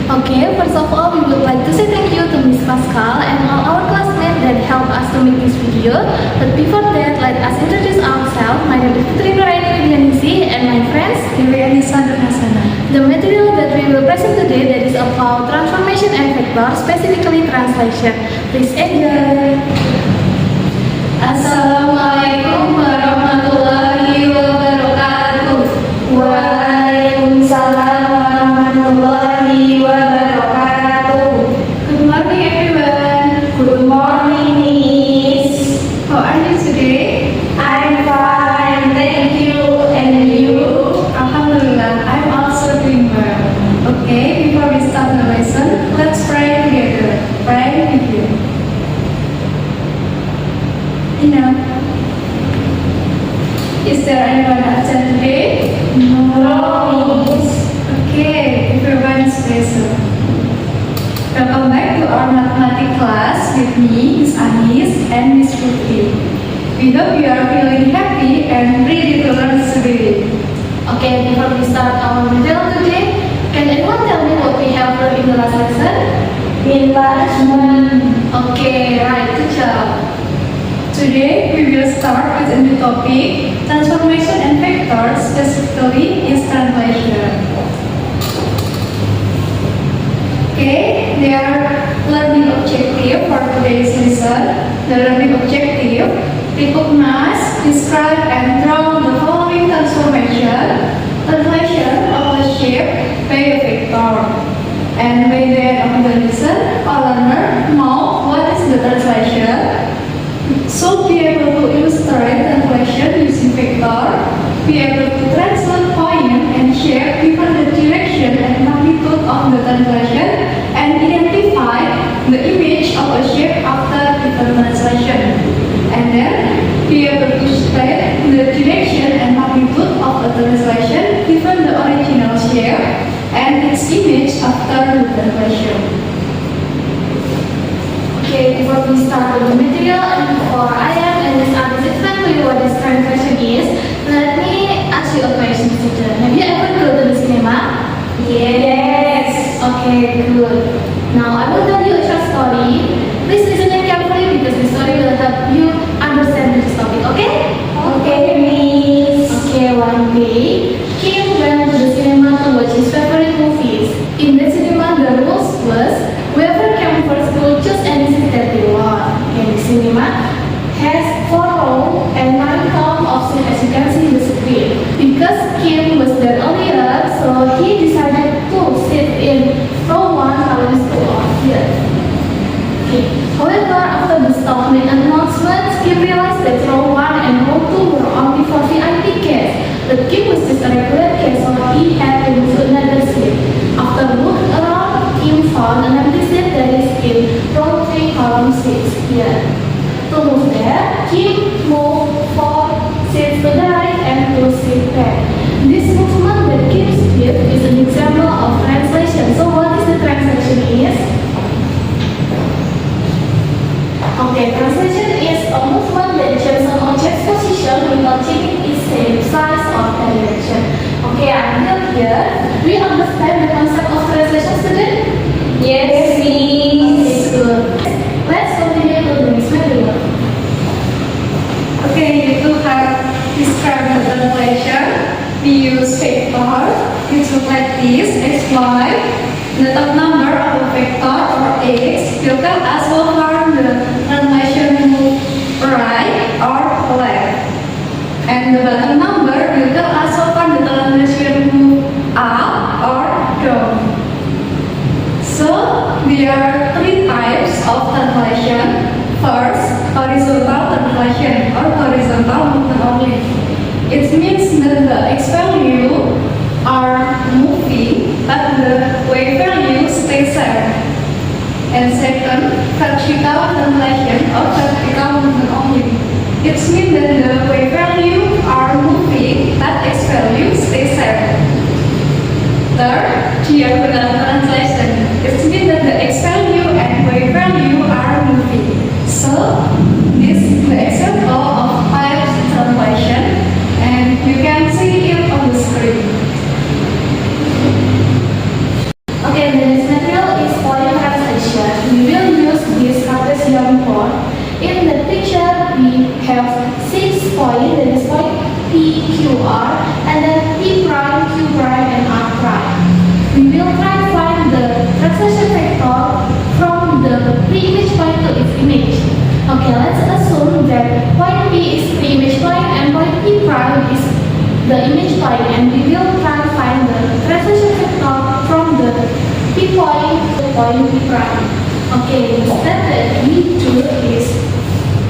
Okay, first of all, we would like to say thank you to Miss Pascal and all our classmates that helped us to make this video. But before that, let us introduce ourselves. My name is Putri Nuraini Widianisi and my friends, Dewi Sandra Hasana. The material that we will present today that is about transformation and vector, specifically translation. Please enjoy. Assalamualaikum warahmatullahi wabarakatuh. Waalaikumsalam warahmatullahi wabarakatuh. Good morning, everyone. Good morning, Miss. How are you today? I'm fine, thank you. And you? Alhamdulillah, I'm also doing well. Okay, before we start the lesson, let's pray together. Pray with you. Is there anyone absent today? No, Miss. Okay, everyone is present. Welcome back to our mathematics class with me, Miss Anis and Miss Putri. We hope you are feeling happy and ready to learn today. Okay, before we start our material today, can anyone tell me what we have learned in the last lesson? Enlargement. Okay, right, good job. Today we will start with a new topic, transformation and vectors, specifically is translation. Okay, their learning objective for today's lesson. The learning objective: recognize, describe, and draw the following transformation of a shape by a vector. And by the end of the lesson, our learner know what is the translation. So be able to illustrate translation using vector, be able to translate point and shape given the direction and magnitude of the translation, and identify the image of a shape after given translation. And then be able to state the direction and magnitude of a translation given the original shape and its image after the translation. Okay, before we start with the material and before I am and Miss Abis explain to you what this translation is, let me ask you a question, student. Have you ever go to the cinema? Yes. Okay, good. Now I will tell you a short story. Please listen carefully because the story will help you understand this topic, okay? Okay, Miss. Okay, one day, Kim went to the cinema to watch his favorite movies. In the cinema, the rules was whoever came first will choose any seat that they want. And the cinema has 4 rows and 9 columns of seats as you can see in the screen. Because Kim was there earlier, so he decided to sit in row 1 column 2 of here. Okay. However, after the staff made announcements, Kim realized that row 1 and row 2 were only for VIP guests. But Kim was just a regular guest, so he had to move to another seat. After looking around, Kim found an empty seat that is in row 3 column 6 here. To move there, Kim moved 4 seats to the right and 2 seats back. This movement that Kim did is an example of translation. So what is the translation is? Okay, translation is a movement that changes an object's position without changing its shape, size, or direction. Okay, until here, do you understand the concept of translation, student? Yes, Miss. Okay, good. Let's continue to the next material. Okay, you two have described the translation. We use vector, which look like this, x, y. The top number of a vector or x will tell us whether the translation move right or left. And the bottom number will tell us whether the translation move up or down. So there are 3 types of translation. First, horizontal translation or horizontal movement only. It means that the x value are moving, but the y value stays same. And second, vertical translation or vertical movement only. It means that the y value are moving, but x value stays same. Third, diagonal translation. It means that the x value and y value are moving. So, this is the example of types translation, and you can see it on the screen. Okay, the next have 6 points, that is point P, Q, R, and then P prime, Q prime, and R prime. We will try to find the translation vector from the pre-image point to its image. Okay, let's assume that point P is pre-image point and point P prime is the image point, and we will try to find the translation vector from the P point to point P prime. Okay, the step that we do is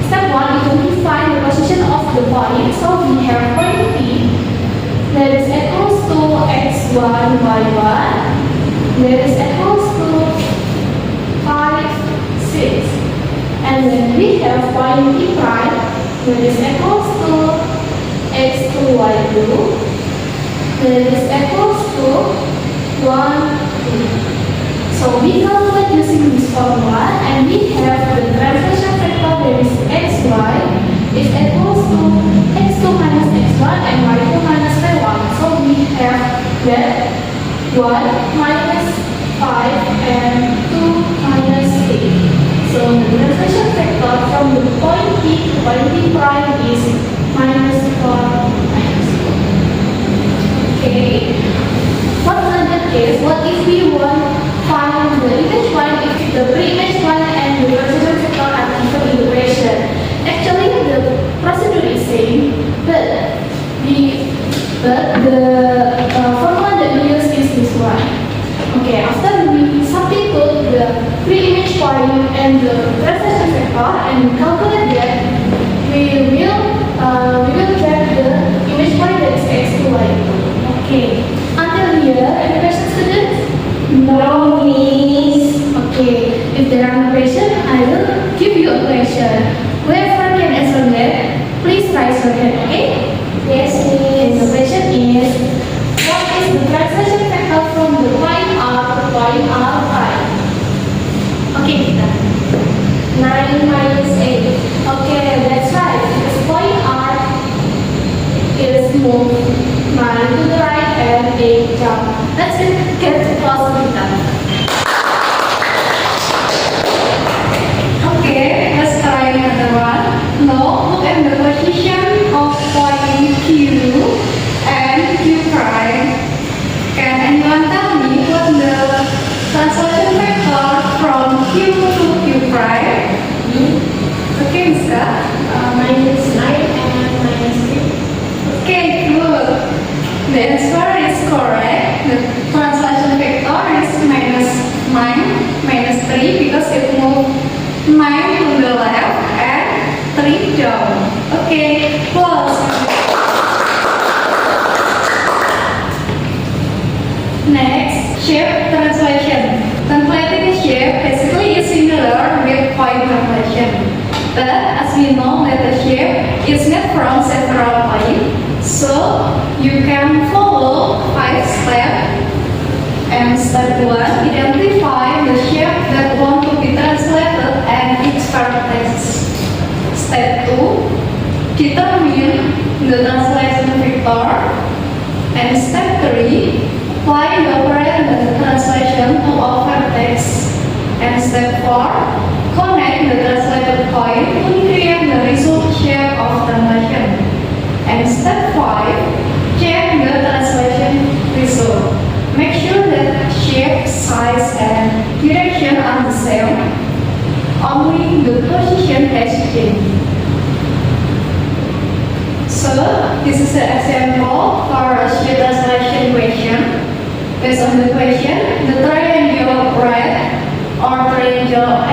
step 1 is to find the position of the point. So we have point P that is equals to x1, y1, that is equals to 5, 6. And then we have point P prime that is equals to x2, y2, that is equals to 1, 2. So we calculate using this formula, and we have the translation vector that is xy is equals to x2 minus x1 and y2 minus y1. So we have that 1 minus 5 and 2 minus 8. So the translation vector from the point P to point P prime is minus 4 minus 4. Okay. What's another case? What if we want find the image point if the pre-image point and the translation vector are given in the equation? Actually, the procedure is same, but the formula that we use is this one. Okay, after we substitute the pre-image point and the translation vector and calculate that, we will get the image point that is x2, y2. Okay. Until here, any questions, students? No, miss. Okay. If there are no questions, I will give you a question. Whoever can answer that, please raise your hand. Okay? Yes, miss. The question is, what is the translation vector from the point R to point R prime? Okay, kita. 9 minus 8. Okay, that's right. Because point R is moved 9 to the right and 8 jump. Let's get closer to that. Okay, let's try another one. Now, look at the position of point Q and Q prime. Can anyone tell me what the translation vector from Q to Q prime? Okay, Miska. Minus 9 and minus 3. Okay, good. The answer is correct. The translation vector is minus 9, minus 3 because it moved 9 to the left and 3 down. Okay, close. Next, shape translation. Translating a shape basically is similar with point translation. But as we know that the shape is made from several points, so you can follow 5 steps. And step 1, identify the shape that want to be translated and its vertex. Step 2, determine the translation vector. And step 3, apply the operator translation to all vertex. And step 4, connect the translated point to create the result shape of translation. And step 5, check the translation result. Make sure that shape, size, and direction are the same. Only the position has changed. So, this is an example for a shape translation question. Based on the question, the triangle red or triangle